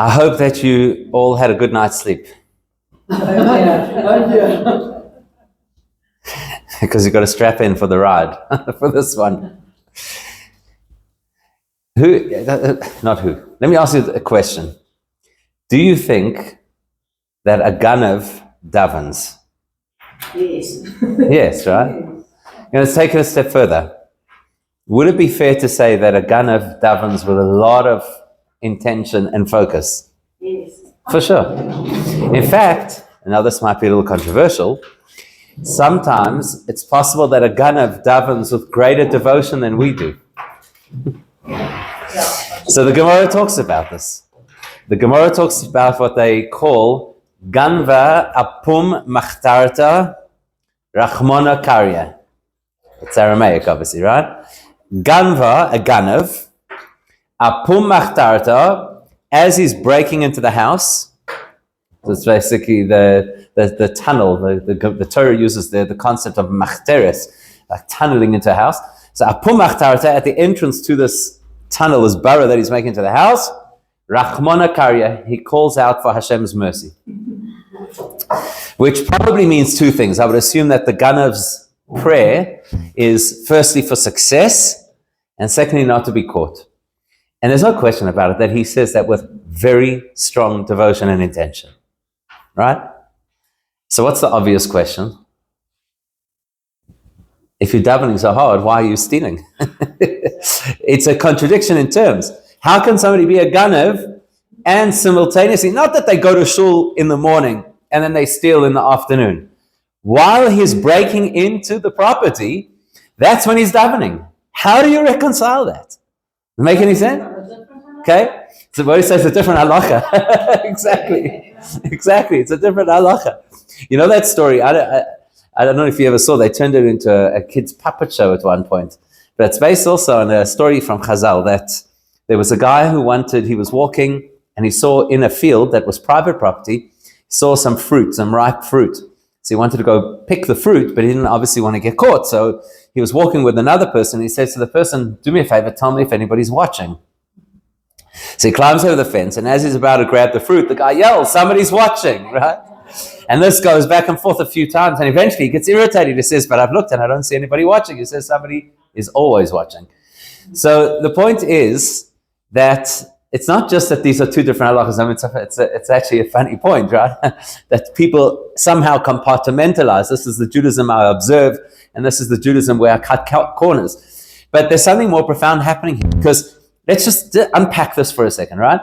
I hope that you all had a good night's sleep. Because you've got to strap in for the ride, for this one. Not who. Let me ask you a question. Do you think that a ganav davens? Yes. Yes, right? Let's take it a step further. Would it be fair to say that a ganav davens with a lot of intention and focus? Yes. For sure. In fact, now this might be a little controversial, sometimes it's possible that a ganav davens with greater devotion than we do. So the Gemara talks about this. The Gemara talks about what they call ganva apum machtarta rachmona karya. It's Aramaic, obviously, right? Ganva, a ganav, apum machtarta, as he's breaking into the house. So it's basically the tunnel. The Torah uses the concept of machteres, like tunneling into a house. So apum machtarta, at the entrance to this tunnel, this burrow that he's making to the house, rachmona karya, he calls out for Hashem's mercy. Which probably means two things. I would assume that the ganav's prayer is firstly for success, and secondly not to be caught. And there's no question about it that he says that with very strong devotion and intention. Right? So what's the obvious question? If you're davening so hard, why are you stealing? It's a contradiction in terms. How can somebody be a ganav and simultaneously, not that they go to shul in the morning and then they steal in the afternoon. While he's breaking into the property, that's when he's davening. How do you reconcile that? Make any sense? Okay? So what he says is a different halacha. Exactly. It's a different halacha. You know that story? I don't know if you ever saw, they turned it into a kid's puppet show at one point. But it's based also on a story from Chazal that there was a guy who he was walking and he saw in a field that was private property, he saw some fruit, some ripe fruit. So he wanted to go pick the fruit, but he didn't obviously want to get caught. So he was walking with another person. He says to the person, do me a favor, tell me if anybody's watching. So he climbs over the fence, and as he's about to grab the fruit, the guy yells, somebody's watching, right? And this goes back and forth a few times, and eventually he gets irritated. He says, but I've looked and I don't see anybody watching. He says, somebody is always watching. So the point is that it's not just that these are two different halachas. I mean, it's actually a funny point, right? That people somehow compartmentalize. This is the Judaism I observe, and this is the Judaism where I cut corners. But there's something more profound happening here, because let's just unpack this for a second, right?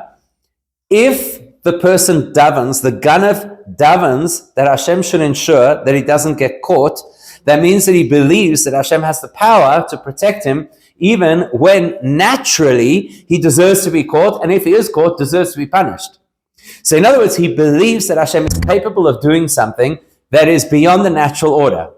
If the person davens, the ganav davens, that Hashem should ensure that he doesn't get caught, that means that he believes that Hashem has the power to protect him, even when naturally he deserves to be caught, and if he is caught, deserves to be punished. So in other words, he believes that Hashem is capable of doing something that is beyond the natural order.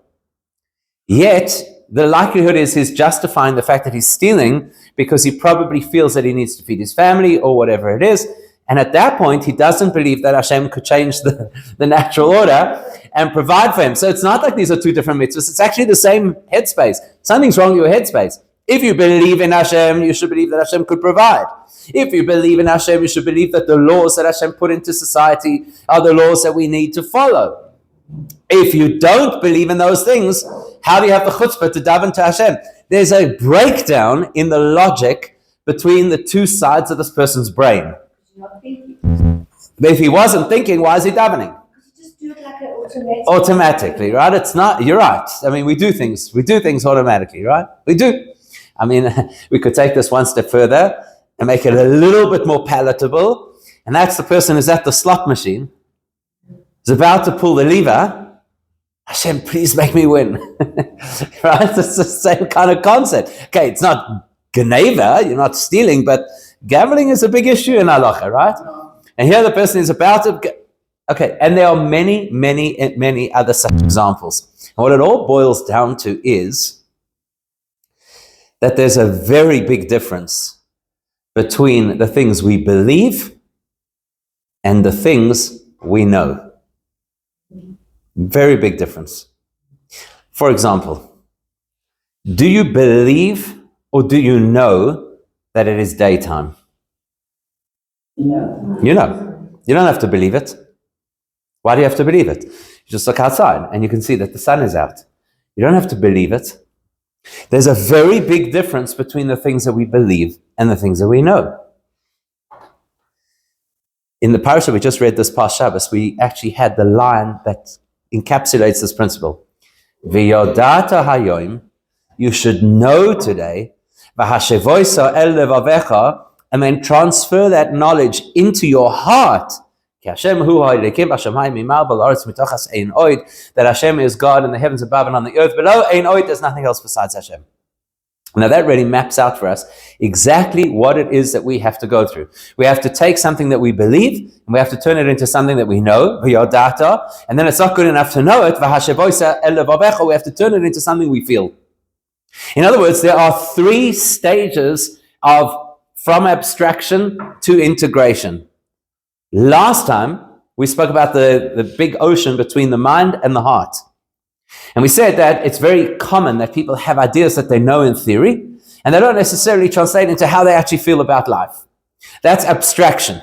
Yet, the likelihood is he's justifying the fact that he's stealing because he probably feels that he needs to feed his family or whatever it is. And at that point, he doesn't believe that Hashem could change the natural order and provide for him. So it's not like these are two different mitzvahs. It's actually the same headspace. Something's wrong with your headspace. If you believe in Hashem, you should believe that Hashem could provide. If you believe in Hashem, you should believe that the laws that Hashem put into society are the laws that we need to follow. If you don't believe in those things, how do you have the chutzpah to daven to Hashem? There's a breakdown in the logic between the two sides of this person's brain. But if he wasn't thinking, why is he davening? You just do it like automatically, right? It's not, you're right. I mean, we do things automatically, right? We do. I mean, we could take this one step further and make it a little bit more palatable. And that's the person who's at the slot machine, is about to pull the lever. Hashem, please make me win. Right? It's the same kind of concept. Okay, it's not geneva, you're not stealing, but gambling is a big issue in halacha, right? And here the person is about to... Okay, and there are many, many, many other such examples. And what it all boils down to is that there's a very big difference between the things we believe and the things we know. Very big difference. For example, do you believe or do you know that it is daytime? You know. You don't have to believe it. Why do you have to believe it? You just look outside and you can see that the sun is out. You don't have to believe it. There's a very big difference between the things that we believe and the things that we know. In the parasha we just read this past Shabbos, we actually had the line that encapsulates this principle. V'yodata hayoim, you should know today, v'hashevoisa el levavecha, and then transfer that knowledge into your heart. That Hashem is God in the heavens above and on the earth below. Ein oid, there's nothing else besides Hashem. Now that really maps out for us exactly what it is that we have to go through. We have to take something that we believe and we have to turn it into something that we know, v'yodata, and then it's not good enough to know it, v'hashevoisa el levavecha, we have to turn it into something we feel. In other words, there are 3 stages from abstraction to integration. Last time, we spoke about the big ocean between the mind and the heart. And we said that it's very common that people have ideas that they know in theory, and they don't necessarily translate into how they actually feel about life. That's abstraction.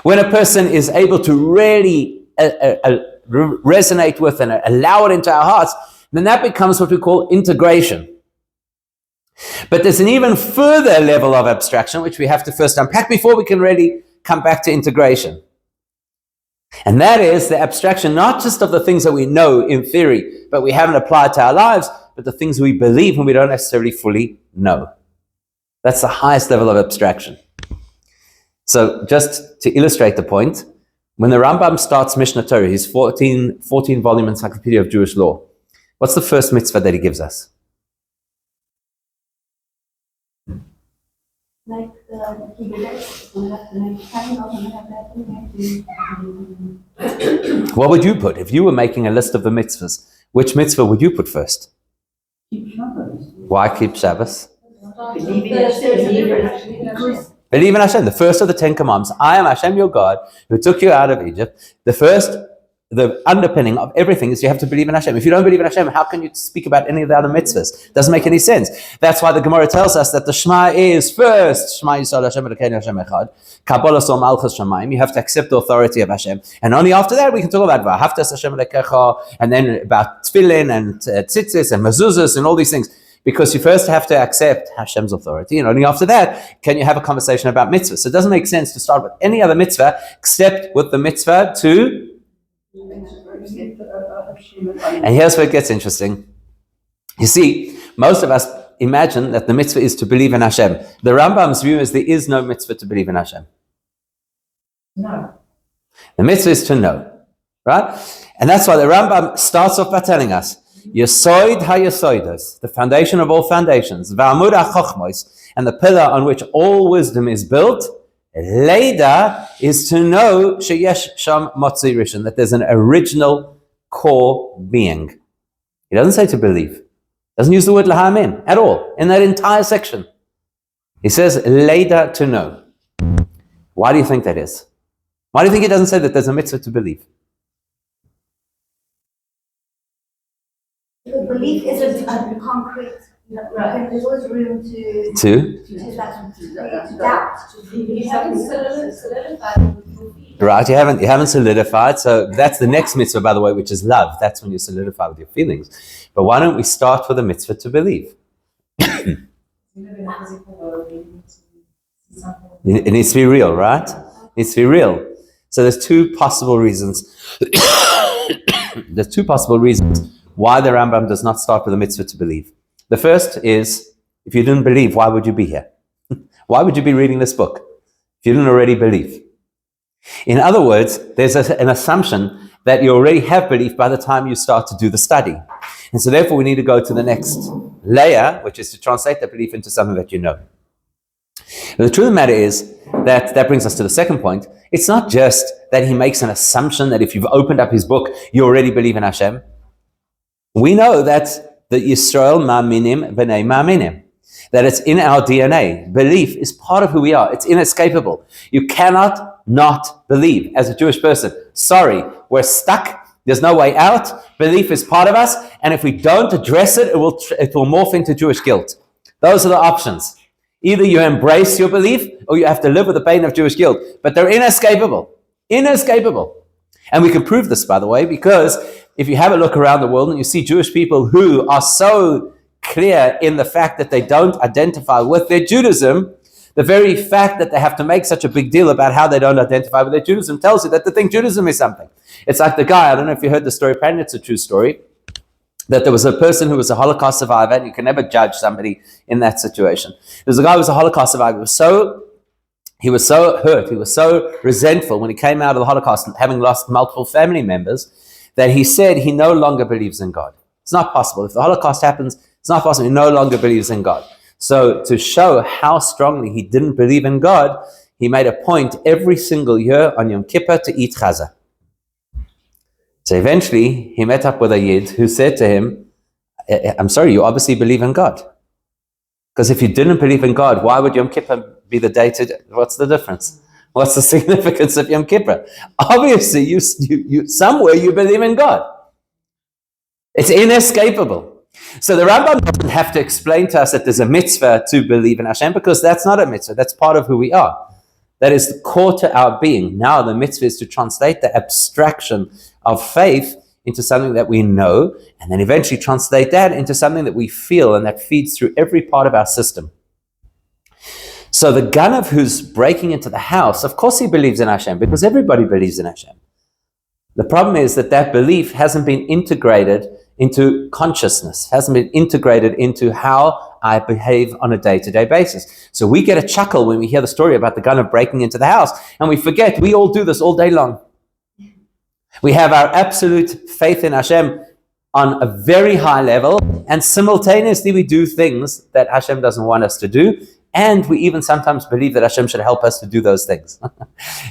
When a person is able to really resonate with and allow it into our hearts, then that becomes what we call integration. But there's an even further level of abstraction, which we have to first unpack before we can really come back to integration. And that is the abstraction, not just of the things that we know in theory, but we haven't applied to our lives, but the things we believe and we don't necessarily fully know. That's the highest level of abstraction. So just to illustrate the point, when the Rambam starts Mishnah Torah, his 14-volume encyclopedia of Jewish law, what's the first mitzvah that he gives us? Like the we have to make What would you put? If you were making a list of the mitzvahs, which mitzvah would you put first? Keep Shabbos. Why keep Shabbos? Believe in Hashem. Believe in Hashem, the first of the 10 commandments. I am Hashem your God, who took you out of Egypt. The underpinning of everything is you have to believe in Hashem. If you don't believe in Hashem, how can you speak about any of the other mitzvahs? Doesn't make any sense. That's why the Gemara tells us that the Shema is first. Shema Yisrael Hashem Elokeinu Hashem Echad. Kabbalah Sol Malchus Shamayim. You have to accept the authority of Hashem. And only after that we can talk about V'ahavtas Hashem Elokecha, and then about tefillin and tzitzis and mezuzahs and all these things. Because you first have to accept Hashem's authority, and only after that can you have a conversation about mitzvahs. So it doesn't make sense to start with any other mitzvah except with the mitzvah to... And here's where it gets interesting. You see, most of us imagine that the mitzvah is to believe in Hashem. The Rambam's view is there is no mitzvah to believe in Hashem. No. The mitzvah is to know, right? And that's why the Rambam starts off by telling us, Yesoid ha-yesoidos, the foundation of all foundations, v'amud ha-chochmos, and the pillar on which all wisdom is built, Leida, is to know sheyesh sham motzi rishon, that there's an original core being. He doesn't say to believe. Doesn't use the word lahamin at all in that entire section. He says Leida, to know. Why do you think that is? Why do you think he doesn't say that there's a mitzvah to believe? The belief isn't concrete. Right. There's always room to doubt. You haven't solidified. Right, you haven't solidified. So that's the next mitzvah, by the way, which is love. That's when you solidify with your feelings. But why don't we start with a mitzvah to believe? It needs to be real, right? It needs to be real. So there's 2 possible reasons. There's 2 possible reasons why the Rambam does not start with a mitzvah to believe. The first is, if you didn't believe, why would you be here? Why would you be reading this book if you didn't already believe? In other words, there's an assumption that you already have belief by the time you start to do the study. And so therefore we need to go to the next layer, which is to translate that belief into something that you know. But the truth of the matter is that brings us to the second point. It's not just that he makes an assumption that if you've opened up his book, you already believe in Hashem. We know that the Yisrael ma'aminim b'nei ma'aminim, that it's in our DNA. Belief is part of who we are. It's inescapable. You cannot not believe as a Jewish person. Sorry, we're stuck. There's no way out. Belief is part of us, and if we don't address it, it will morph into Jewish guilt. Those are the options. Either you embrace your belief or you have to live with the pain of Jewish guilt. But they're inescapable. Inescapable. And we can prove this, by the way, because if you have a look around the world and you see Jewish people who are so clear in the fact that they don't identify with their Judaism, the very fact that they have to make such a big deal about how they don't identify with their Judaism tells you that they think Judaism is something. It's like the guy, I don't know if you heard the story, apparently it's a true story, that there was a person who was a Holocaust survivor, and you can never judge somebody in that situation. There was a guy who was a Holocaust survivor. He was so hurt, he was so resentful when he came out of the Holocaust, having lost multiple family members, that he said he no longer believes in God. It's not possible. If the Holocaust happens, it's not possible. He no longer believes in God. So to show how strongly he didn't believe in God, he made a point every single year on Yom Kippur to eat chaza. So eventually, he met up with a Yid who said to him, I'm sorry, you obviously believe in God. Because if you didn't believe in God, why would Yom Kippur be the day to... What's the difference? What's the significance of Yom Kippur? Obviously, you somewhere you believe in God. It's inescapable. So the Rambam doesn't have to explain to us that there's a mitzvah to believe in Hashem, because that's not a mitzvah. That's part of who we are. That is the core to our being. Now the mitzvah is to translate the abstraction of faith into something that we know, and then eventually translate that into something that we feel, and that feeds through every part of our system. So the Ganav who's breaking into the house, of course he believes in Hashem, because everybody believes in Hashem. The problem is that belief hasn't been integrated into consciousness, hasn't been integrated into how I behave on a day-to-day basis. So we get a chuckle when we hear the story about the Ganav breaking into the house, and we forget we all do this all day long. We have our absolute faith in Hashem on a very high level, and simultaneously we do things that Hashem doesn't want us to do, and we even sometimes believe that Hashem should help us to do those things.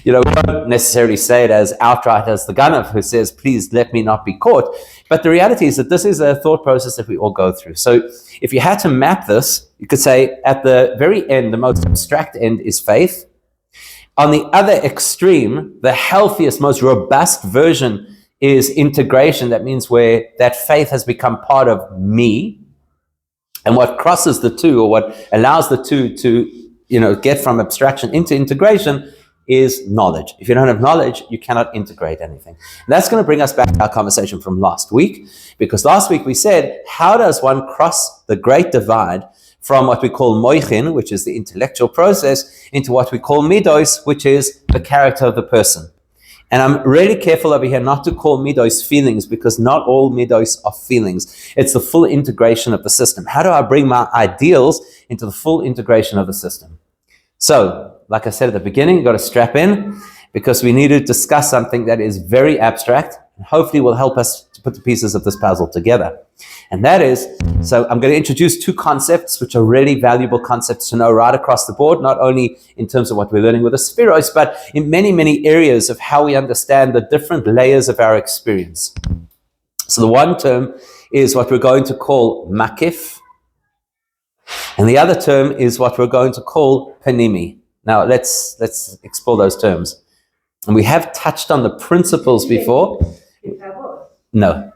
We don't necessarily say it as outright as the Ganav who says, please let me not be caught, but the reality is that this is a thought process that we all go through. So if you had to map this, you could say at the very end, the most abstract end is faith. On the other extreme, the healthiest, most robust version is integration. That means where that faith has become part of me. And what crosses the two, or what allows the two to, get from abstraction into integration, is knowledge. If you don't have knowledge, you cannot integrate anything. And that's going to bring us back to our conversation from last week, because last week we said, how does one cross the great divide from what we call moichin, which is the intellectual process, into what we call midos, which is the character of the person. And I'm really careful over here not to call midos feelings, because not all midos are feelings. It's the full integration of the system. How do I bring my ideals into the full integration of the system? So, like I said at the beginning, you've got to strap in, because we need to discuss something that is very abstract, and hopefully will help us to put the pieces of this puzzle together. And that is, so I'm going to introduce two concepts which are really valuable concepts to know right across the board, not only in terms of what we're learning with the spheros, but in many, many areas of how we understand the different layers of our experience. So the one term is what we're going to call makif, and the other term is what we're going to call panimi. Now let's explore those terms. And we have touched on the principles before. No.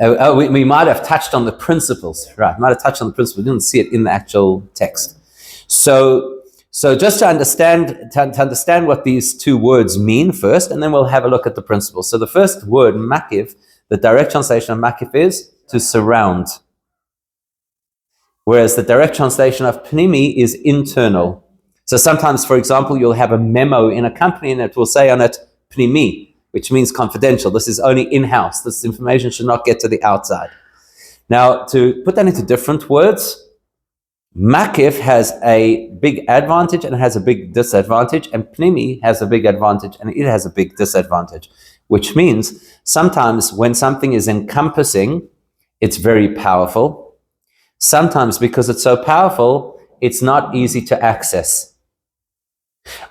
We might have touched on the principles, right? Might have touched on the principles. We didn't see it in the actual text. So just to understand what these two words mean first, and then we'll have a look at the principles. So the first word, makif, the direct translation of makif is to surround, whereas the direct translation of pnimi is internal. So sometimes, for example, you'll have a memo in a company and it will say on it pnimi, which means confidential. This is only in-house. This information should not get to the outside. Now, to put that into different words, makif has a big advantage and it has a big disadvantage, and pnimi has a big advantage and it has a big disadvantage, which means sometimes when something is encompassing, it's very powerful. Sometimes because it's so powerful, it's not easy to access.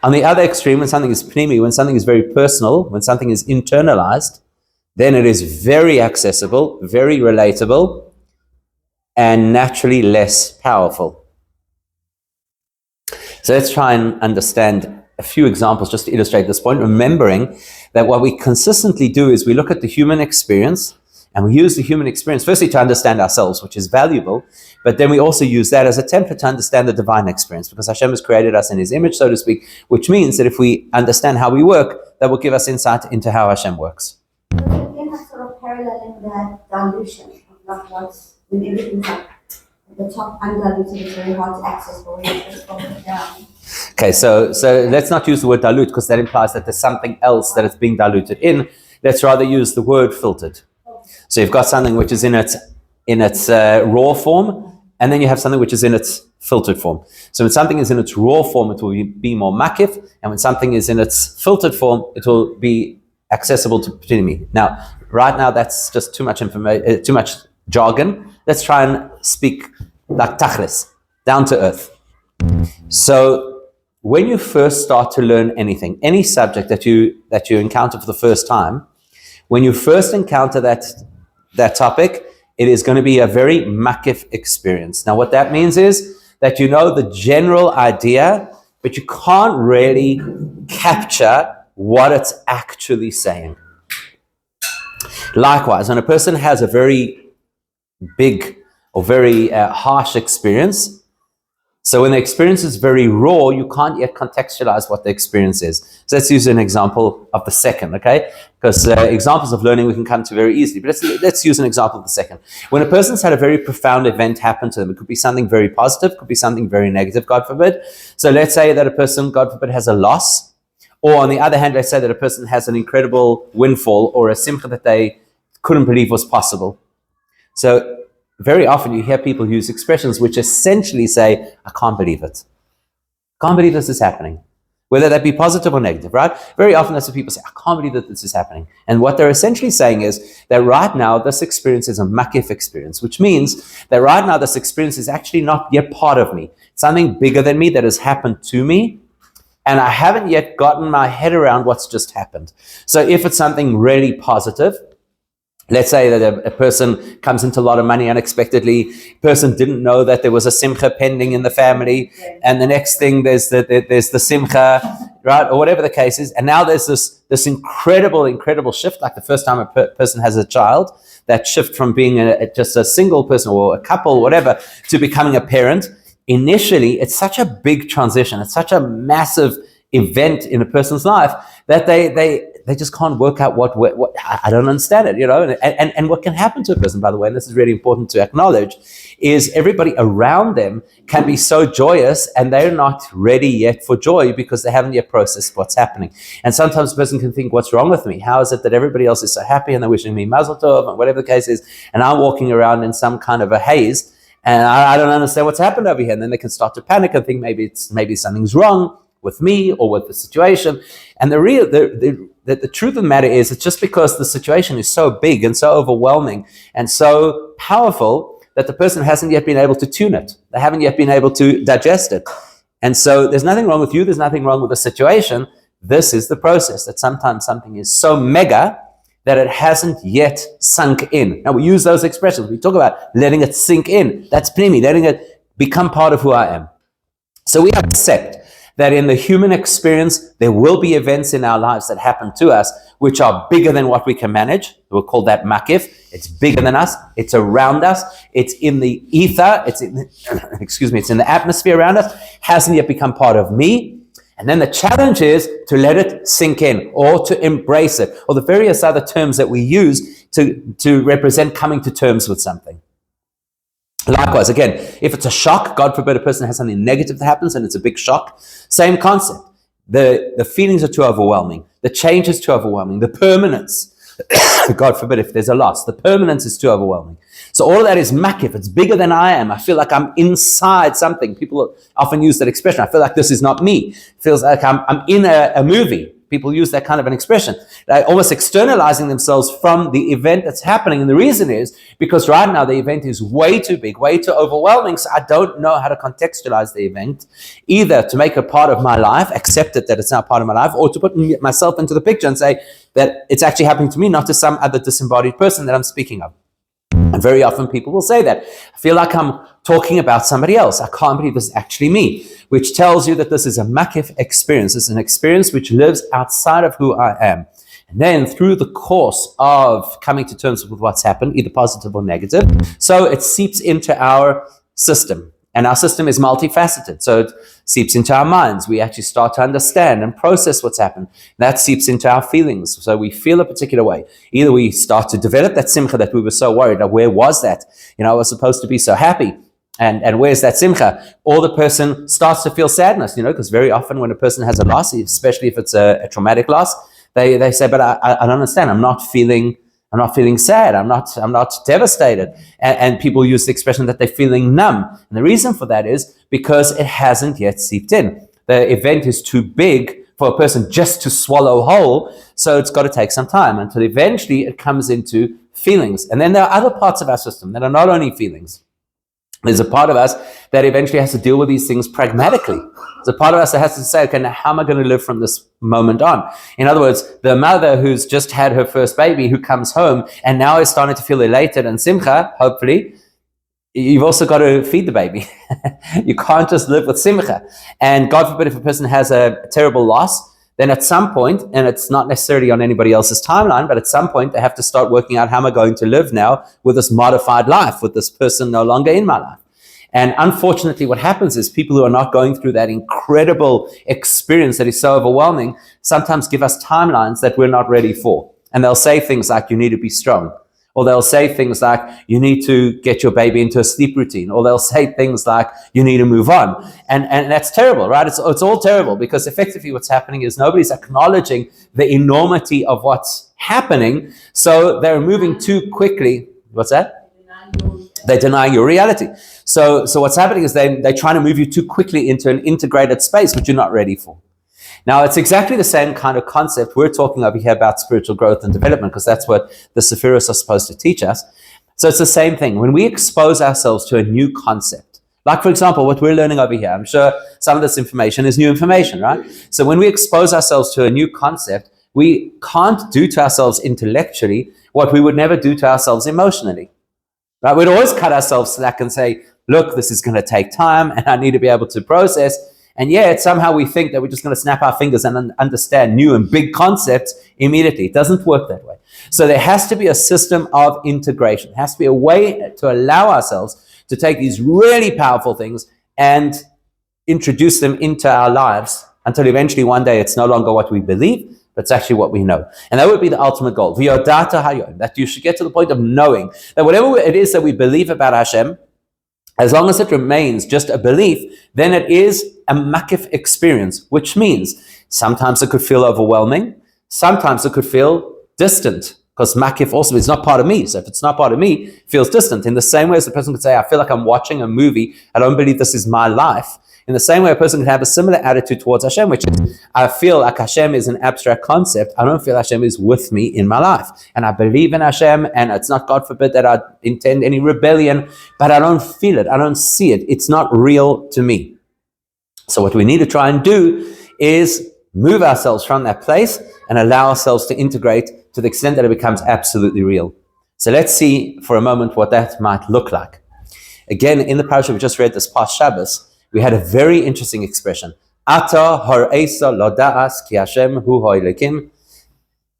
On the other extreme, when something is pnimi, when something is very personal, when something is internalized, then it is very accessible, very relatable, and naturally less powerful. So let's try and understand a few examples just to illustrate this point, remembering that what we consistently do is we look at the human experience And we use the human experience, firstly, to understand ourselves, which is valuable, but then we also use that as a template to understand the divine experience, because Hashem has created us in his image, so to speak, which means that if we understand how we work, that will give us insight into how Hashem works. So again, that's sort of paralleling that dilution of not what's when everything's up at the top undiluted is very hard to access, but when it's from it down. Okay, so let's not use the word dilute, because that implies that there's something else that it's being diluted in. Let's rather use the word filtered. So you've got something which is in its raw form, and then you have something which is in its filtered form. So when something is in its raw form, it will be more makif, and when something is in its filtered form, it will be accessible to me. Now, right now, that's just too much information, too much jargon. Let's try and speak like tachlis, down to earth. So when you first start to learn anything, any subject that you encounter for the first time, when you first encounter that topic, it is going to be a very makif experience. Now, what that means is that you know the general idea, but you can't really capture what it's actually saying. Likewise, when a person has a very big or very harsh experience, so when the experience is very raw, you can't yet contextualize what the experience is. So let's use an example of the second, okay? Because examples of learning we can come to very easily. But let's use an example of the second. When a person's had a very profound event happen to them, it could be something very positive, could be something very negative, God forbid. So let's say that a person, God forbid, has a loss. Or on the other hand, let's say that a person has an incredible windfall or a simcha that they couldn't believe was possible. So very often you hear people use expressions which essentially say, I can't believe it. Can't believe this is happening. Whether that be positive or negative, right? Very often that's what people say, I can't believe that this is happening. And what they're essentially saying is that right now this experience is a makif experience, which means that right now this experience is actually not yet part of me. Something bigger than me that has happened to me, and I haven't yet gotten my head around what's just happened. So if it's something really positive, let's say that a person comes into a lot of money unexpectedly, person didn't know that there was a simcha pending in the family, and the next thing there's the simcha, right, or whatever the case is, and now there's this incredible shift, like the first time a person has a child, that shift from being just a single person or a couple, whatever, to becoming a parent. Initially, it's such a big transition, it's such a massive event in a person's life that they just can't work out what I don't understand it, you know. And what can happen to a person, by the way, and this is really important to acknowledge, is everybody around them can be so joyous and they're not ready yet for joy because they haven't yet processed what's happening. And sometimes a person can think, what's wrong with me? How is it that everybody else is so happy and they're wishing me mazel tov and whatever the case is, and I'm walking around in some kind of a haze and I don't understand what's happened over here. And then they can start to panic and think maybe something's wrong with me or with the situation. And the truth of the matter is, it's just because the situation is so big and so overwhelming and so powerful that the person hasn't yet been able to tune it. They haven't yet been able to digest it. And so there's nothing wrong with you. There's nothing wrong with the situation. This is the process, that sometimes something is so mega that it hasn't yet sunk in. Now, we use those expressions. We talk about letting it sink in. That's pnimi, letting it become part of who I am. So we accept that in the human experience, there will be events in our lives that happen to us which are bigger than what we can manage. We'll call that makif. It's bigger than us. It's around us. It's in the ether. It's in the atmosphere around us. Hasn't yet become part of me. And then the challenge is to let it sink in or to embrace it, or the various other terms that we use to represent coming to terms with something. Likewise, again, if it's a shock, God forbid a person has something negative that happens and it's a big shock, same concept. The feelings are too overwhelming. The change is too overwhelming. The permanence, God forbid if there's a loss, the permanence is too overwhelming. So all of that is makif. It's bigger than I am. I feel like I'm inside something. People often use that expression. I feel like this is not me. It feels like I'm in a movie. People use that kind of an expression. They're almost externalizing themselves from the event that's happening. And the reason is because right now the event is way too big, way too overwhelming. So I don't know how to contextualize the event, either to make it part of my life, accept it that it's not part of my life, or to put myself into the picture and say that it's actually happening to me, not to some other disembodied person that I'm speaking of. And very often people will say that. I feel like I'm talking about somebody else. I can't believe this is actually me, which tells you that this is a makif experience. It's an experience which lives outside of who I am. And then through the course of coming to terms with what's happened, either positive or negative, so it seeps into our system. And our system is multifaceted. So it seeps into our minds. We actually start to understand and process what's happened. That seeps into our feelings. So we feel a particular way. Either we start to develop that simcha that we were so worried of. Where was that? I was supposed to be so happy. And where's that simcha? Or the person starts to feel sadness, because very often when a person has a loss, especially if it's a traumatic loss, they say, but I don't understand. I'm not feeling sad. I'm not devastated. And people use the expression that they're feeling numb. And the reason for that is because it hasn't yet seeped in. The event is too big for a person just to swallow whole. So it's got to take some time until eventually it comes into feelings. And then there are other parts of our system that are not only feelings. There's a part of us that eventually has to deal with these things pragmatically. There's a part of us that has to say, okay, now how am I going to live from this moment on? In other words, the mother who's just had her first baby, who comes home and now is starting to feel elated and simcha, hopefully, you've also got to feed the baby. You can't just live with simcha. And God forbid if a person has a terrible loss, then at some point, and it's not necessarily on anybody else's timeline, but at some point they have to start working out how am I going to live now with this modified life, with this person no longer in my life. And unfortunately, what happens is people who are not going through that incredible experience that is so overwhelming sometimes give us timelines that we're not ready for. And they'll say things like, you need to be strong. Or they'll say things like, you need to get your baby into a sleep routine. Or they'll say things like, you need to move on. And that's terrible, right? It's all terrible, because effectively what's happening is nobody's acknowledging the enormity of what's happening. So they're moving too quickly. What's that? They deny your reality. So what's happening is they're trying to move you too quickly into an integrated space, which you're not ready for. Now, it's exactly the same kind of concept. We're talking over here about spiritual growth and development, because that's what the Sephiros are supposed to teach us. So it's the same thing. When we expose ourselves to a new concept, like, for example, what we're learning over here, I'm sure some of this information is new information, right? So when we expose ourselves to a new concept, we can't do to ourselves intellectually what we would never do to ourselves emotionally. Right? We'd always cut ourselves slack and say, look, this is going to take time and I need to be able to process. And yet somehow we think that we're just going to snap our fingers and understand new and big concepts immediately. It doesn't work that way. So there has to be a system of integration. There has to be a way to allow ourselves to take these really powerful things and introduce them into our lives until eventually one day it's no longer what we believe, but it's actually what we know. And that would be the ultimate goal. V'yodata hayom, that you should get to the point of knowing that whatever it is that we believe about Hashem, as long as it remains just a belief, then it is a makif experience, which means sometimes it could feel overwhelming, sometimes it could feel distant, because makif also is not part of me. So if it's not part of me, it feels distant. In the same way as the person could say, I feel like I'm watching a movie, I don't believe this is my life. In the same way, a person can have a similar attitude towards Hashem, which is, I feel like Hashem is an abstract concept. I don't feel Hashem is with me in my life. And I believe in Hashem, and it's not, God forbid, that I intend any rebellion, but I don't feel it. I don't see it. It's not real to me. So what we need to try and do is move ourselves from that place and allow ourselves to integrate to the extent that it becomes absolutely real. So let's see for a moment what that might look like. Again, in the parasha we just read this past Shabbos, we had a very interesting expression. Ata har'esa lo da'as ki Hashem hu ha'elekim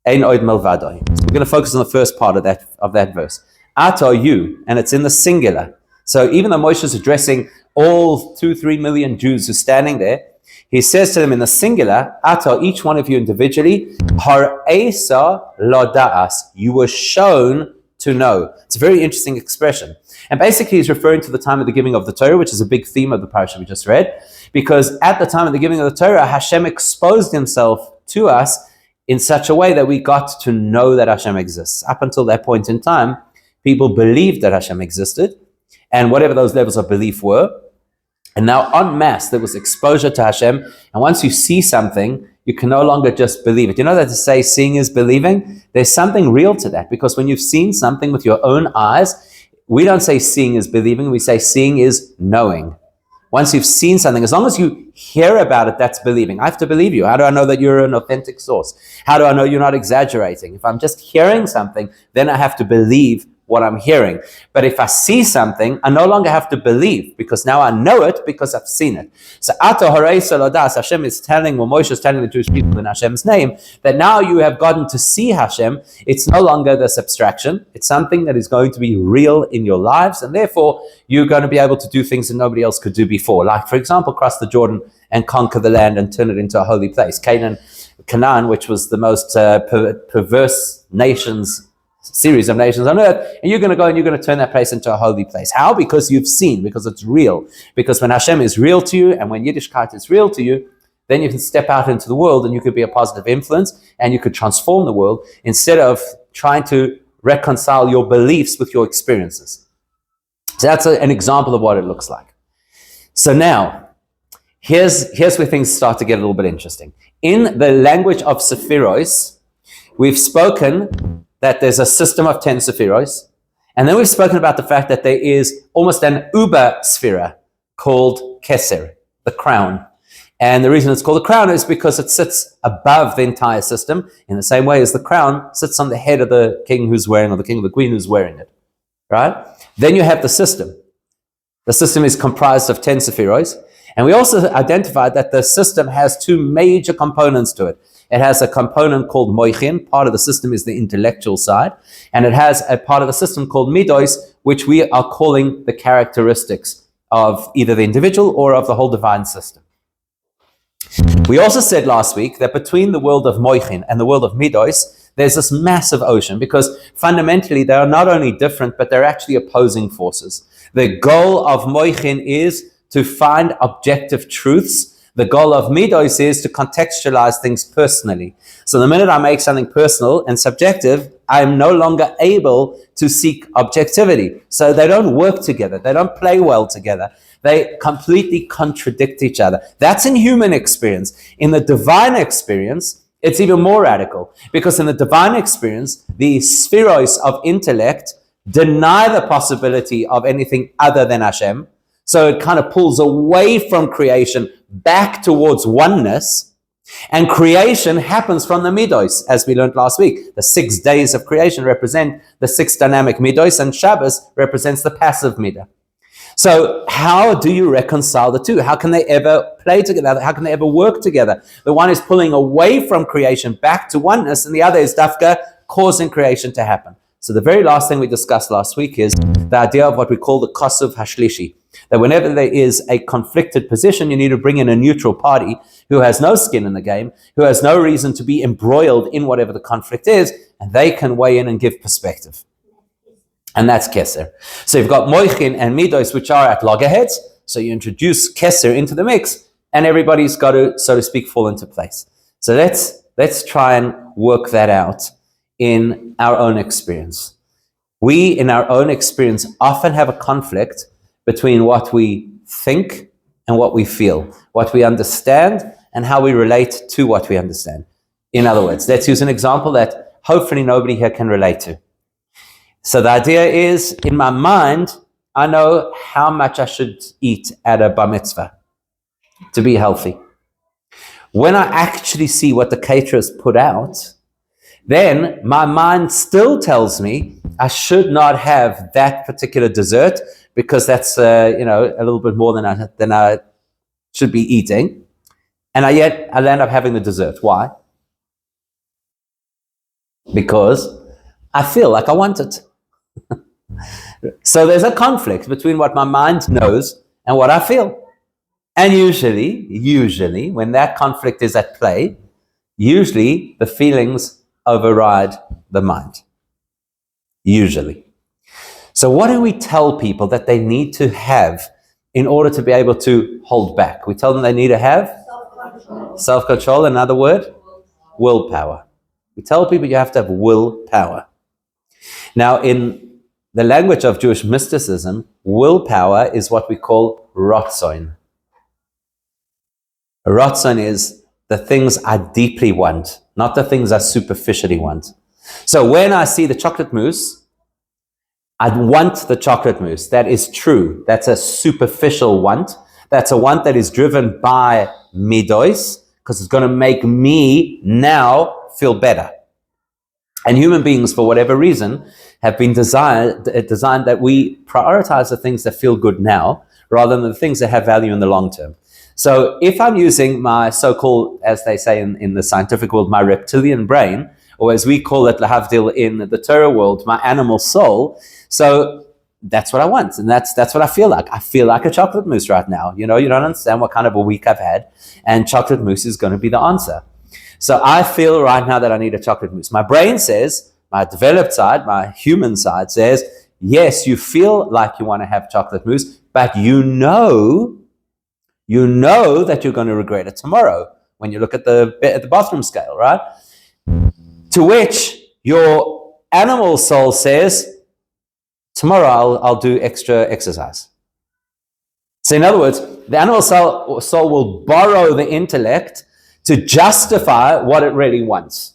ein oid melvadoi. So we're going to focus on the first part of that verse. Ata, you, and it's in the singular. So even though Moshe is addressing all 2-3 million Jews who are standing there, he says to them in the singular, Ata, each one of you individually, har'esa lo da'as, you were shown to know. It's a very interesting expression. And basically he's referring to the time of the giving of the Torah, which is a big theme of the parasha we just read, because at the time of the giving of the Torah, Hashem exposed himself to us in such a way that we got to know that Hashem exists. Up until that point in time, people believed that Hashem existed, and whatever those levels of belief were. And now en masse, there was exposure to Hashem, and once you see something, you can no longer just believe it. You know that to say seeing is believing? There's something real to that, because when you've seen something with your own eyes, we don't say seeing is believing, we say seeing is knowing. Once you've seen something, as long as you hear about it, that's believing. I have to believe you. How do I know that you're an authentic source? How do I know you're not exaggerating? If I'm just hearing something, then I have to believe what I'm hearing. But if I see something, I no longer have to believe, because now I know it because I've seen it. So Ato Harei Solodas, Hashem is telling, well, Moshe is telling the Jewish people in Hashem's name, that now you have gotten to see Hashem. It's no longer this abstraction. It's something that is going to be real in your lives, and therefore you're going to be able to do things that nobody else could do before. Like, for example, cross the Jordan and conquer the land and turn it into a holy place. Canaan, which was the most perverse series of nations on earth, and you're going to go and you're going to turn that place into a holy place. How? Because you've seen, because it's real. Because when Hashem is real to you, and when Yiddishkeit is real to you, then you can step out into the world and you could be a positive influence, and you could transform the world instead of trying to reconcile your beliefs with your experiences. So that's an example of what it looks like. So now, here's where things start to get a little bit interesting. In the language of Sephiros, we've spoken that there's a system of 10 Sephiros, and then we've spoken about the fact that there is almost an Uber Sphira called Keser, the crown. And the reason it's called a crown is because it sits above the entire system, in the same way as the crown sits on the head of the king who's wearing, or the king or the queen who's wearing it, right? Then you have the system. The system is comprised of 10 Sephiros. And we also identified that the system has two major components to it. It has a component called moichin. Part of the system is the intellectual side. And it has a part of the system called midos, which we are calling the characteristics of either the individual or of the whole divine system. We also said last week that between the world of moichin and the world of midos, there's this massive ocean, because fundamentally they are not only different, but they're actually opposing forces. The goal of moichin is to find objective truths. The goal of midos is to contextualize things personally. So the minute I make something personal and subjective, I'm no longer able to seek objectivity. So they don't work together. They don't play well together. They completely contradict each other. That's in human experience. In the divine experience, it's even more radical, because in the divine experience, the spheros of intellect deny the possibility of anything other than Hashem. So it kind of pulls away from creation back towards oneness. And creation happens from the midos, as we learned last week. The 6 days of creation represent the 6 dynamic midos, and Shabbos represents the passive midah. So how do you reconcile the two? How can they ever play together? How can they ever work together? The one is pulling away from creation back to oneness, and the other is dafka causing creation to happen. So the very last thing we discussed last week is the idea of what we call the kosuv hashlishi. That whenever there is a conflicted position, you need to bring in a neutral party who has no skin in the game, who has no reason to be embroiled in whatever the conflict is, and they can weigh in and give perspective. And that's Keser. So you've got Moichin and Midos, which are at loggerheads. So you introduce Keser into the mix, and everybody's got to, so to speak, fall into place. So let's try and work that out in our own experience. We, in our own experience, often have a conflict between what we think and what we feel, what we understand and how we relate to what we understand. In other words, let's use an example that hopefully nobody here can relate to. So the idea is, in my mind, I know how much I should eat at a bar mitzvah to be healthy. When I actually see what the caterers put out, then my mind still tells me I should not have that particular dessert, because that's a little bit more than I should be eating, and I'll end up having the dessert. Why? Because I feel like I want it. So there's a conflict between what my mind knows and what I feel. And usually, when that conflict is at play, usually the feelings override the mind. Usually. So what do we tell people that they need to have in order to be able to hold back? We tell them they need to have self-control. Another word, willpower. We tell people you have to have willpower. Now, in the language of Jewish mysticism, willpower is what we call ratzon. Ratzon is the things I deeply want, not the things I superficially want. So when I see the chocolate mousse, I want the chocolate mousse. That is true. That's a superficial want. That's a want that is driven by midos, because it's going to make me now feel better. And human beings, for whatever reason, have been designed that we prioritize the things that feel good now rather than the things that have value in the long term. So if I'm using my so-called, as they say in the scientific world, my reptilian brain, or as we call it, lahavdil, in the Torah world, my animal soul, so that's what I want, and that's what I feel like. I feel like a chocolate mousse right now. You don't understand what kind of a week I've had, and chocolate mousse is going to be the answer. So I feel right now that I need a chocolate mousse. My brain says, my developed side, my human side says, yes, you feel like you want to have chocolate mousse, but you know that you're going to regret it tomorrow when you look at the bathroom scale, right? To which your animal soul says, tomorrow I'll do extra exercise. So in other words, the animal soul will borrow the intellect to justify what it really wants.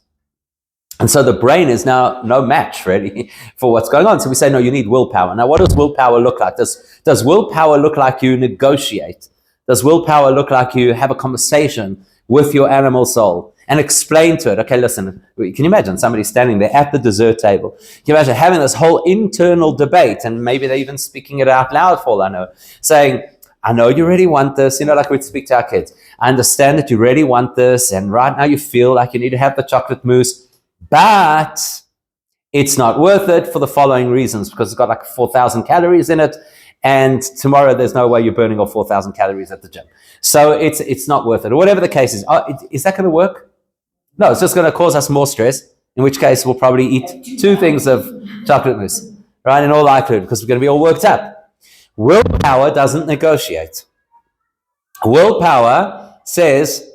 And so the brain is now no match, really, for what's going on. So we say, no, you need willpower. Now, what does willpower look like? Does willpower look like you negotiate? Does willpower look like you have a conversation with your animal soul and explain to it, okay, listen, can you imagine somebody standing there at the dessert table? Can you imagine having this whole internal debate, and maybe they're even speaking it out loud for all I know, saying, I know you really want this, like we'd speak to our kids. I understand that you really want this, and right now you feel like you need to have the chocolate mousse, but it's not worth it for the following reasons, because it's got like 4,000 calories in it, and tomorrow there's no way you're burning off 4,000 calories at the gym. So it's not worth it, or whatever the case is. Is that going to work? No, it's just going to cause us more stress, in which case we'll probably eat 2 things of chocolate mousse, right, in all likelihood, because we're going to be all worked up. Willpower doesn't negotiate. Willpower says,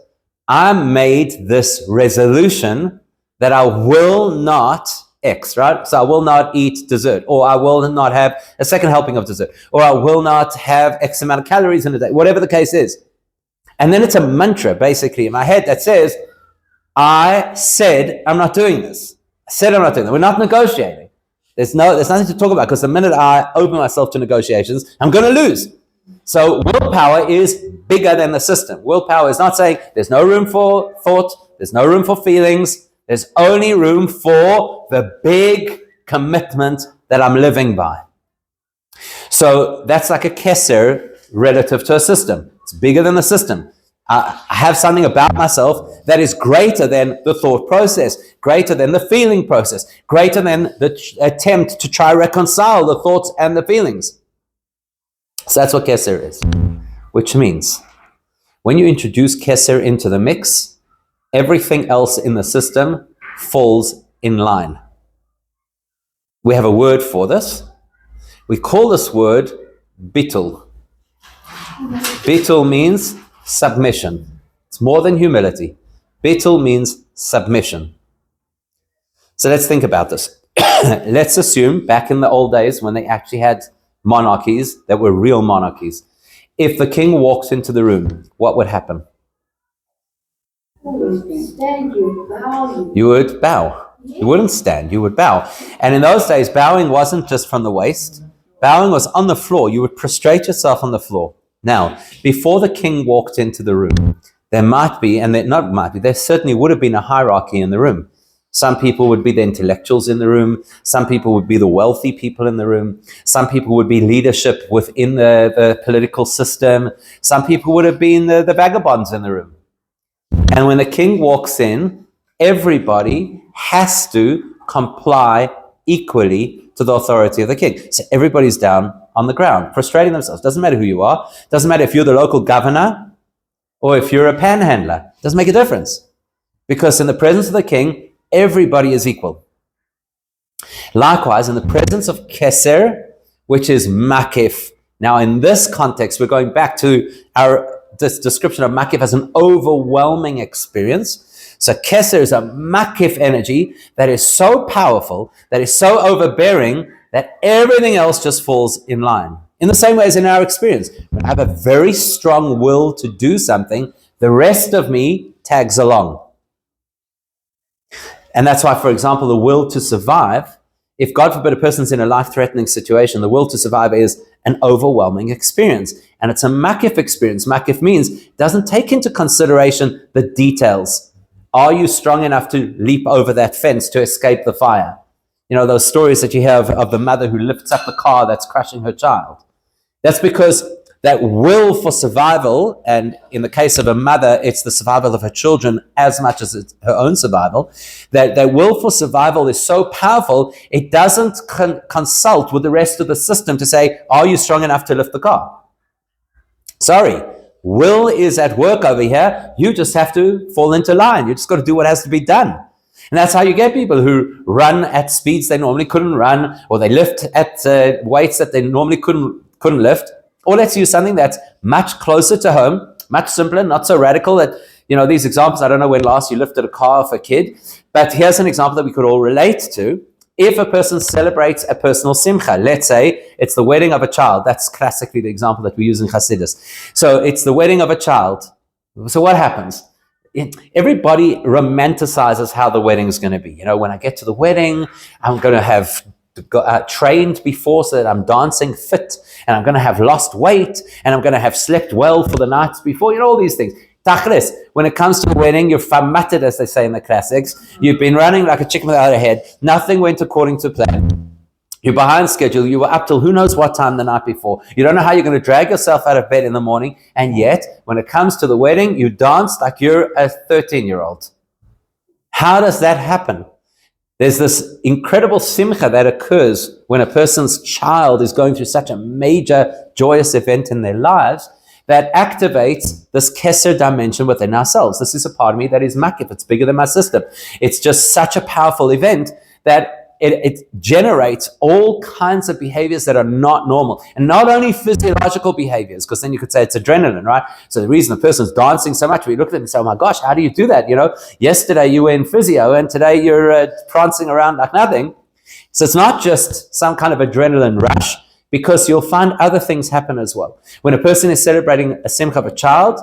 I made this resolution that I will not X, right? So I will not eat dessert, or I will not have a second helping of dessert, or I will not have X amount of calories in a day, whatever the case is. And then it's a mantra, basically, in my head that says, I said I'm not doing this. I said I'm not doing that. We're not negotiating. There's nothing to talk about, because the minute I open myself to negotiations, I'm going to lose. So willpower is bigger than the system. Willpower is not saying there's no room for thought, there's no room for feelings, there's only room for the big commitment that I'm living by. So that's like a keser relative to a system. It's bigger than the system. I have something about myself that is greater than the thought process, greater than the feeling process, greater than the attempt to try to reconcile the thoughts and the feelings. So that's what keser is, which means when you introduce keser into the mix, everything else in the system falls in line. We have a word for this. We call this word bitul. Bitul means submission. It's more than humility. Bitul means submission. So let's think about this. Let's assume back in the old days when they actually had monarchies that were real monarchies. If the king walks into the room, what would happen? You would bow. You wouldn't stand, you would bow. And in those days, bowing wasn't just from the waist. Bowing was on the floor. You would prostrate yourself on the floor. Now, before the king walked into the room, there certainly would have been a hierarchy in the room. Some people would be the intellectuals in the room. Some people would be the wealthy people in the room. Some people would be leadership within the political system. Some people would have been the vagabonds in the room. And when the king walks in, everybody has to comply equally to the authority of the king. So everybody's down on the ground, prostrating themselves. Doesn't matter who you are. Doesn't matter if you're the local governor or if you're a panhandler. Doesn't make a difference. Because in the presence of the king, everybody is equal. Likewise, in the presence of keser, which is makif. Now, in this context, we're going back to this description of makif as an overwhelming experience. So keser is a makif energy that is so powerful, that is so overbearing, that everything else just falls in line. In the same way as in our experience, when I have a very strong will to do something, the rest of me tags along. And that's why, for example, the will to survive, if God forbid a person's in a life-threatening situation, the will to survive is an overwhelming experience. And it's a makif experience. Makif means it doesn't take into consideration the details. Are you strong enough to leap over that fence to escape the fire? You know, those stories that you have of the mother who lifts up the car that's crushing her child. That's because that will for survival, and in the case of a mother, it's the survival of her children as much as it's her own survival, that will for survival is so powerful, it doesn't consult with the rest of the system to say, are you strong enough to lift the car? Sorry, will is at work over here. You just have to fall into line. You just got to do what has to be done. And that's how you get people who run at speeds they normally couldn't run, or they lift at weights that they normally couldn't lift. Or let's use something that's much closer to home, much simpler, not so radical that, you know, these examples, I don't know when last you lifted a car for a kid, but here's an example that we could all relate to. If a person celebrates a personal simcha, let's say it's the wedding of a child. That's classically the example that we use in Hasidus. So it's the wedding of a child. So what happens? Everybody romanticizes how the wedding is going to be. You know, when I get to the wedding, I'm going to have trained before so that I'm dancing fit, and I'm going to have lost weight, and I'm going to have slept well for the nights before, you know, all these things. Tachlis, when it comes to the wedding, you're famatted, as they say in the classics. You've been running like a chicken without a head. Nothing went according to plan. You're behind schedule. You were up till who knows what time the night before. You don't know how you're going to drag yourself out of bed in the morning, and yet, when it comes to the wedding, you dance like you're a 13-year-old. How does that happen? There's this incredible simcha that occurs when a person's child is going through such a major joyous event in their lives that activates this Keser dimension within ourselves. This is a part of me that is makif. It's bigger than my system. It's just such a powerful event that it generates all kinds of behaviors that are not normal. And not only physiological behaviors, because then you could say it's adrenaline, right? So the reason the person's dancing so much, we look at them and say, oh my gosh, how do you do that? You know, yesterday you were in physio and today you're prancing around like nothing. So it's not just some kind of adrenaline rush, because you'll find other things happen as well. When a person is celebrating a simcha of a child,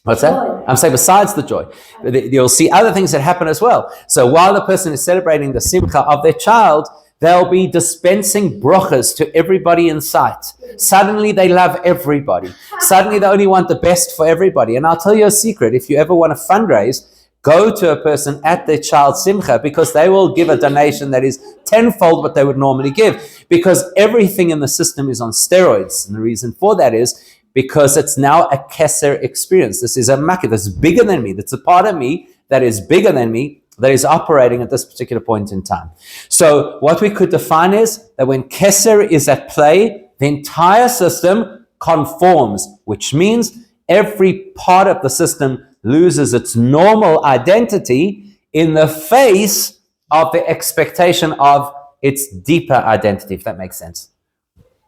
what's that? Joy. I'm saying besides the joy, you'll see other things that happen as well. So while the person is celebrating the simcha of their child, they'll be dispensing brachas to everybody in sight. Suddenly they love everybody. Suddenly they only want the best for everybody. And I'll tell you a secret, if you ever want to fundraise, go to a person at their child's simcha, because they will give a donation that is tenfold what they would normally give, because everything in the system is on steroids. And the reason for that is because it's now a keser experience. This is a makif that's bigger than me. That's a part of me that is bigger than me, that is operating at this particular point in time. So what we could define is that when keser is at play, the entire system conforms, which means every part of the system loses its normal identity in the face of the expectation of its deeper identity, if that makes sense.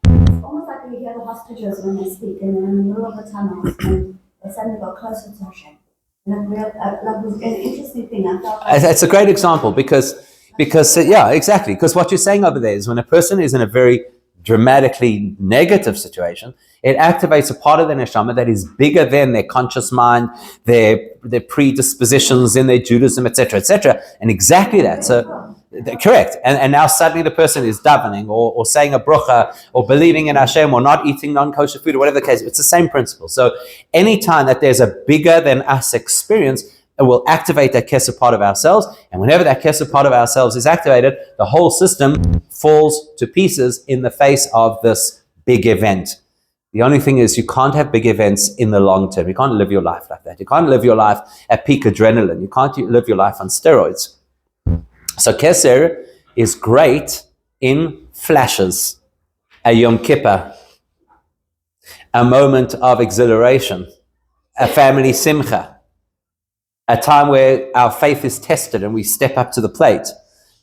It's almost like we hear the hostages when they speak, and they're in the middle of the tunnel, and they suddenly got closer to Hashem. Like an interesting thing. I felt like it's a great example because yeah, exactly. Because what you're saying over there is when a person is in a very dramatically negative situation, it activates a part of their neshama that is bigger than their conscious mind, their predispositions in their Judaism, etc., etc. And exactly that. So, correct. And now suddenly the person is davening or saying a bracha or believing in Hashem or not eating non-kosher food or whatever the case. It's the same principle. So anytime that there's a bigger than us experience, it will activate that Keser part of ourselves. And whenever that Keser part of ourselves is activated, the whole system falls to pieces in the face of this big event. The only thing is you can't have big events in the long term. You can't live your life like that. You can't live your life at peak adrenaline. You can't live your life on steroids. So Keser is great in flashes. A Yom Kippur, a moment of exhilaration, a family simcha, a time where our faith is tested and we step up to the plate.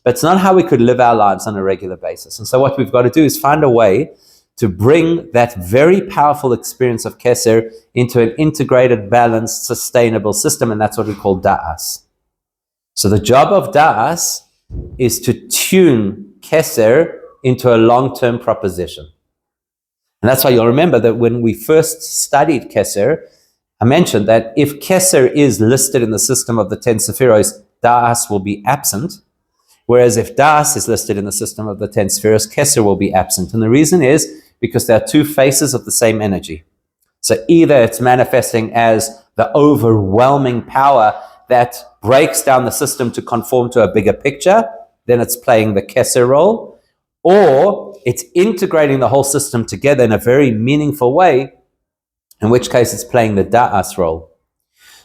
But it's not how we could live our lives on a regular basis. And so what we've got to do is find a way to bring that very powerful experience of Keser into an integrated, balanced, sustainable system, and that's what we call Da'as. So the job of Da'as is to tune Keser into a long-term proposition. And that's why you'll remember that when we first studied Keser, I mentioned that if Keser is listed in the system of the 10 Sephiros, Da'as will be absent. Whereas if Da'as is listed in the system of the 10 Sephiros, Keser will be absent. And the reason is because there are two faces of the same energy. So either it's manifesting as the overwhelming power that breaks down the system to conform to a bigger picture, then it's playing the Keser role, or it's integrating the whole system together in a very meaningful way, in which case it's playing the Da'as role.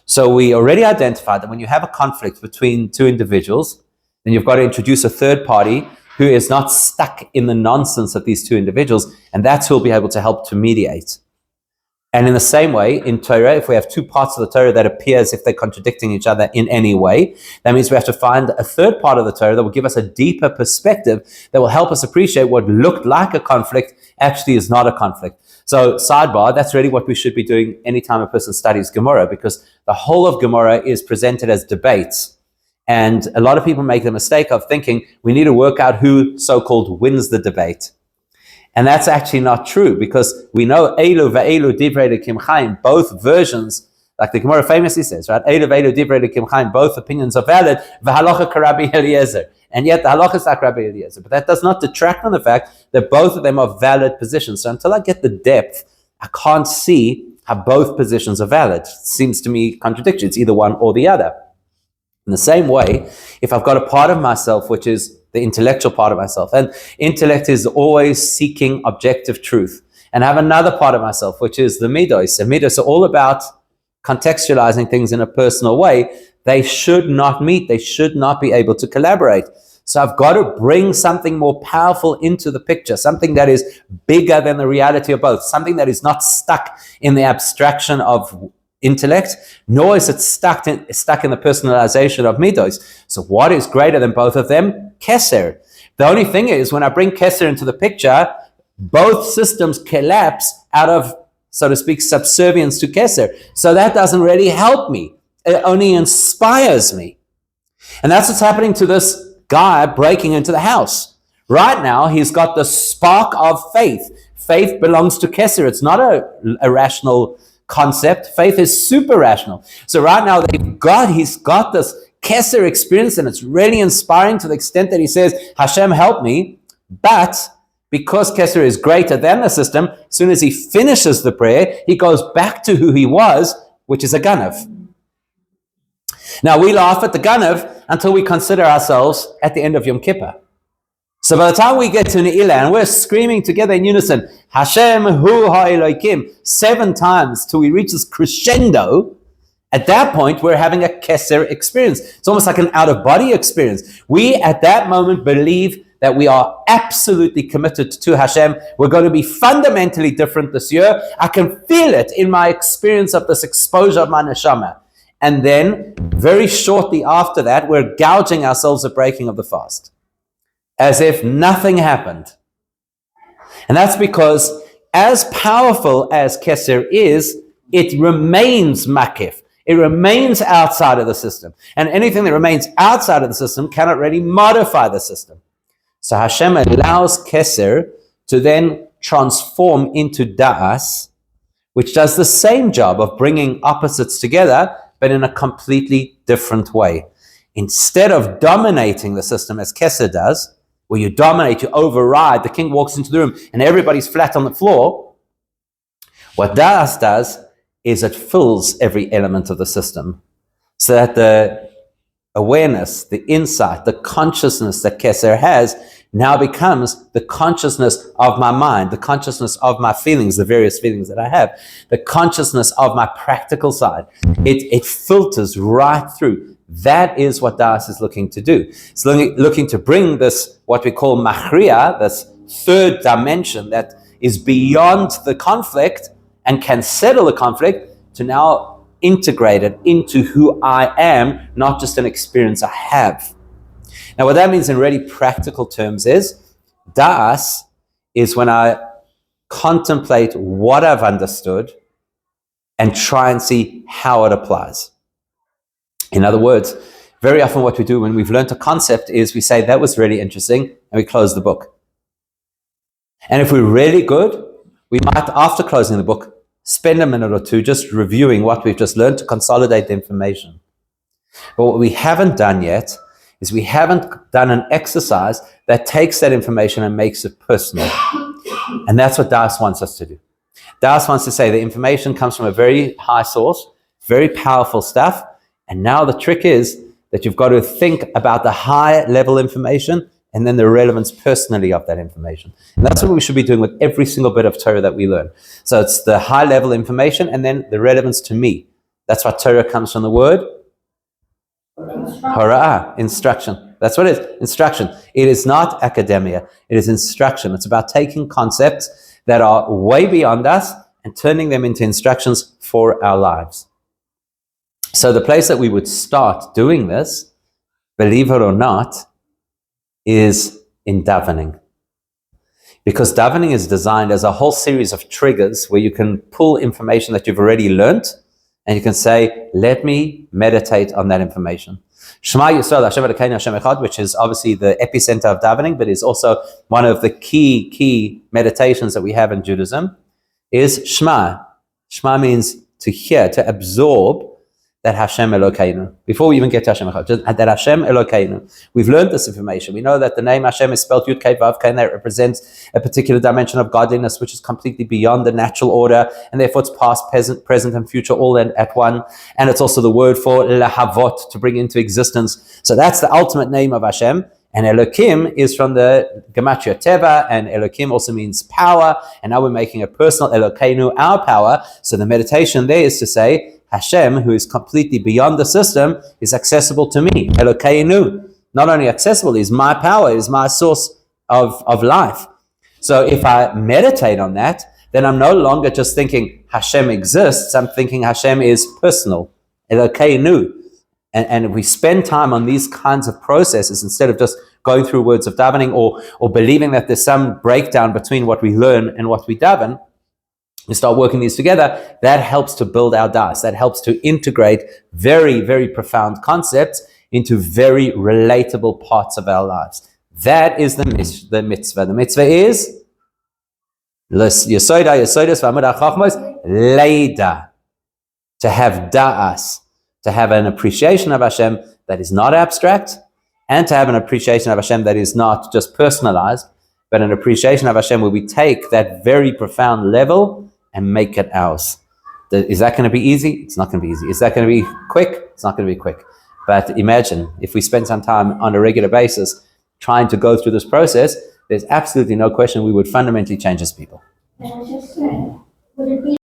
So we already identified that when you have a conflict between two individuals, then you've got to introduce a third party who is not stuck in the nonsense of these two individuals, and that's who will be able to help to mediate. And in the same way, in Torah, if we have two parts of the Torah that appear as if they're contradicting each other in any way, that means we have to find a third part of the Torah that will give us a deeper perspective that will help us appreciate what looked like a conflict actually is not a conflict. So, sidebar, that's really what we should be doing anytime a person studies Gemara, because the whole of Gemara is presented as debates. And a lot of people make the mistake of thinking we need to work out who so-called wins the debate. And that's actually not true, because we know Elu ve'elu divrei lekim chaim, both versions, like the Gemara famously says, right? Elu ve'elu divrei lekim chaim, both opinions are valid. V'halacha k'Rabbi Eliezer, and yet the halacha is like Rabbi Eliezer. But that does not detract from the fact that both of them are valid positions. So until I get the depth, I can't see how both positions are valid. It seems to me contradictory. It's either one or the other. In the same way, if I've got a part of myself which is the intellectual part of myself, and intellect is always seeking objective truth, and I have another part of myself which is the midos, and midos are all about contextualizing things in a personal way, they should not meet, they should not be able to collaborate. So I've got to bring something more powerful into the picture, something that is bigger than the reality of both, something that is not stuck in the abstraction of intellect, nor is it stuck in the personalization of midos. So what is greater than both of them? Keser. The only thing is, when I bring Keser into the picture, both systems collapse out of, so to speak, subservience to Keser. So that doesn't really help me. It only inspires me. And that's what's happening to this guy breaking into the house. Right now, he's got the spark of faith. Faith belongs to Keser. It's not a rational concept. Faith is super rational. So right now he's got this Keser experience, and it's really inspiring to the extent that he says, Hashem, help me. But because Keser is greater than the system, as soon as he finishes the prayer, he goes back to who he was, which is a Ganav. Now we laugh at the Ganav until we consider ourselves at the end of Yom Kippur. So by the time we get to Ne'ilah and we're screaming together in unison, Hashem hu ha'elokim, 7 times till we reach this crescendo, at that point we're having a Keser experience. It's almost like an out-of-body experience. We at that moment believe that we are absolutely committed to Hashem. We're going to be fundamentally different this year. I can feel it in my experience of this exposure of my neshama. And then very shortly after that, we're gouging ourselves at breaking of the fast, as if nothing happened. And that's because as powerful as Keser is, it remains makif. It remains outside of the system. And anything that remains outside of the system cannot really modify the system. So Hashem allows Keser to then transform into Da'as, which does the same job of bringing opposites together, but in a completely different way. Instead of dominating the system as Keser does, where you dominate, you override, the king walks into the room and everybody's flat on the floor, what Da'as does is it fills every element of the system, so that the awareness, the insight, the consciousness that Keser has now becomes the consciousness of my mind, the consciousness of my feelings, the various feelings that I have, the consciousness of my practical side. It filters right through. That is what Da'as is looking to do. It's looking to bring this, what we call machriya, this third dimension that is beyond the conflict and can settle the conflict, to now integrate it into who I am, not just an experience I have. Now, what that means in really practical terms is, Da'as is when I contemplate what I've understood and try and see how it applies. In other words, very often what we do when we've learned a concept is we say, that was really interesting, and we close the book. And if we're really good, we might, after closing the book, spend a minute or two just reviewing what we've just learned to consolidate the information. But what we haven't done yet is we haven't done an exercise that takes that information and makes it personal. And that's what Da'as wants us to do. Da'as wants to say the information comes from a very high source, very powerful stuff, And now the trick is that you've got to think about the high level information and then the relevance personally of that information. And that's what we should be doing with every single bit of Torah that we learn. So it's the high level information and then the relevance to me. That's what Torah comes from the word Hora'ah, instruction. That's what it is, instruction. It is not academia, it is instruction. It's about taking concepts that are way beyond us and turning them into instructions for our lives. So the place that we would start doing this, believe it or not, is in davening. Because davening is designed as a whole series of triggers where you can pull information that you've already learned and you can say, let me meditate on that information. Shema Yisrael Hashem Elokeinu Hashem Echad, which is obviously the epicenter of davening, but is also one of the key meditations that we have in Judaism, is Shema. Shema means to hear, to absorb that Hashem Elokeinu. Before we even get to Hashem Echad, just that Hashem Elokeinu. We've learned this information. We know that the name Hashem is spelled Yud Kei Vav Kei, and that represents a particular dimension of godliness, which is completely beyond the natural order, and therefore it's past, present, and future all at one. And it's also the word for lahavot, to bring into existence. So that's the ultimate name of Hashem. And Elokim is from the Gematria Teva, and Elokim also means power. And now we're making a personal Elokeinu, our power. So the meditation there is to say, Hashem, who is completely beyond the system, is accessible to me. Elokeinu, not only accessible, is my power, is my source of life. So if I meditate on that, then I'm no longer just thinking Hashem exists, I'm thinking Hashem is personal. Elokeinu. And if we spend time on these kinds of processes, instead of just going through words of davening or believing that there's some breakdown between what we learn and what we daven, we start working these together, that helps to build our das. That helps to integrate very, very profound concepts into very relatable parts of our lives. That is the mitzvah. The mitzvah is leida, to have da'as, to have an appreciation of Hashem that is not abstract, and to have an appreciation of Hashem that is not just personalized, but an appreciation of Hashem where we take that very profound level and make it ours. Is that going to be easy? It's not going to be easy. Is that going to be quick? It's not going to be quick. But imagine if we spend some time on a regular basis trying to go through this process, there's absolutely no question we would fundamentally change as people. And I just said, would it be